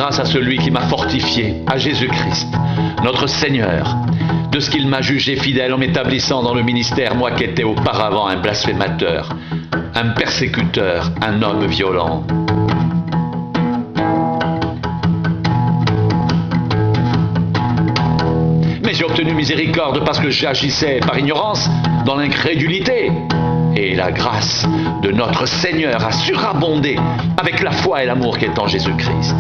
grâce à celui qui m'a fortifié, à Jésus-Christ, notre Seigneur, de ce qu'il m'a jugé fidèle en m'établissant dans le ministère, moi qui étais auparavant un blasphémateur, un persécuteur, un homme violent. Mais j'ai obtenu miséricorde parce que j'agissais par ignorance dans l'incrédulité. Et la grâce de notre Seigneur a surabondé avec la foi et l'amour qui est en Jésus-Christ.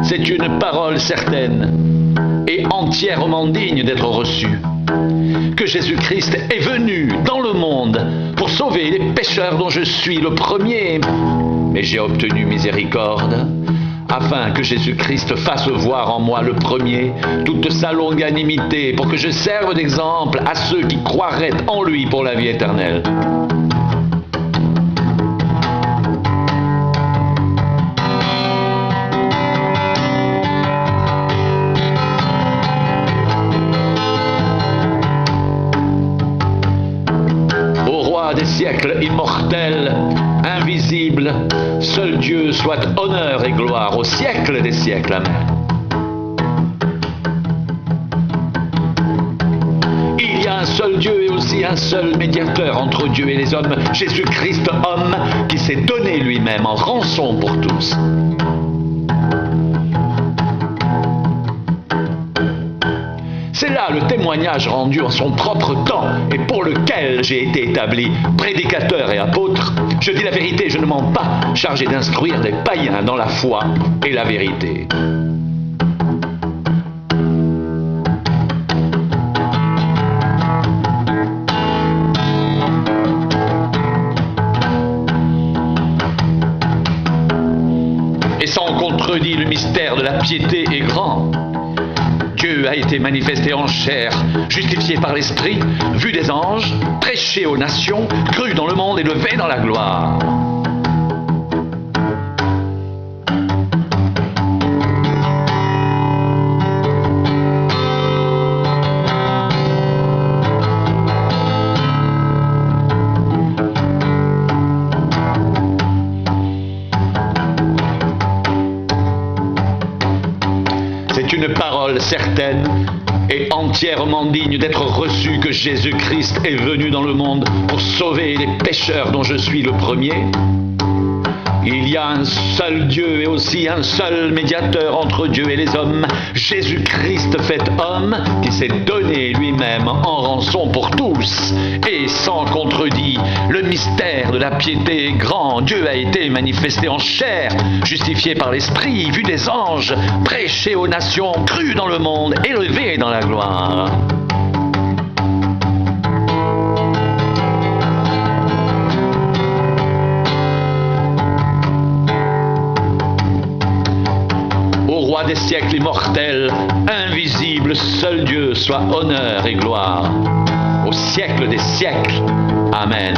C'est une parole certaine et entièrement digne d'être reçue, que Jésus-Christ est venu dans le monde pour sauver les pécheurs dont je suis le premier. Mais j'ai obtenu miséricorde, afin que Jésus-Christ fasse voir en moi le premier toute sa longanimité, pour que je serve d'exemple à ceux qui croiraient en lui pour la vie éternelle. Au roi des siècles immortels, invisible, seul Dieu soit honneur et gloire au siècle des siècles. Amen. Il y a un seul Dieu et aussi un seul médiateur entre Dieu et les hommes, Jésus-Christ homme, qui s'est donné lui-même en rançon pour tous. C'est là le témoignage rendu en son propre temps et pour lequel j'ai été établi prédicateur et apôtre. Je dis la vérité, je ne mens pas, chargé d'instruire les païens dans la foi et la vérité. Et sans contredit, le mystère de la piété est grand. Dieu a été manifesté en chair, justifié par l'Esprit, vu des anges, prêché aux nations, cru dans le monde, élevé dans la gloire. C'est une parole certaine et entièrement digne d'être reçue que Jésus-Christ est venu dans le monde pour sauver les pécheurs dont je suis le premier. Il y a un seul Dieu et aussi un seul médiateur entre Dieu et les hommes, Jésus-Christ fait homme, qui s'est donné lui-même en rançon pour tous. Et sans contredit, le mystère de la piété est grand. Dieu a été manifesté en chair, justifié par l'Esprit, vu des anges, prêché aux nations, cru dans le monde, élevé dans la gloire. Roi des siècles immortels, invisible, seul Dieu, soit honneur et gloire au siècle des siècles. Amen.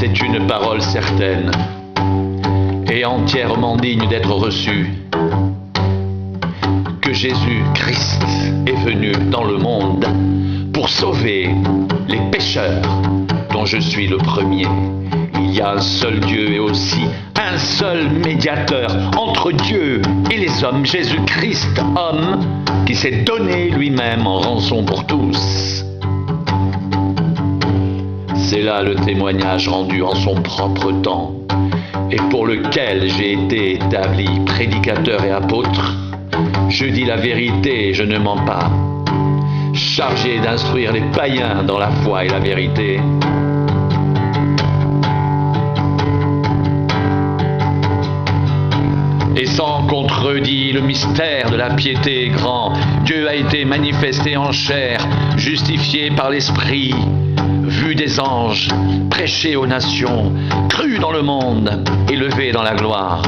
C'est une parole certaine et entièrement digne d'être reçue, que Jésus-Christ est venu dans le monde pour sauver les pécheurs dont je suis le premier. Il y a un seul Dieu et aussi un seul médiateur entre Dieu et les hommes, Jésus-Christ homme, qui s'est donné lui-même en rançon pour tous. C'est là le témoignage rendu en son propre temps et pour lequel j'ai été établi prédicateur et apôtre. Je dis la vérité et je ne mens pas, chargé d'instruire les païens dans la foi et la vérité. Et sans contredit, le mystère de la piété est grand. Dieu a été manifesté en chair, justifié par l'Esprit, vu des anges, prêché aux nations, cru dans le monde, élevé dans la gloire.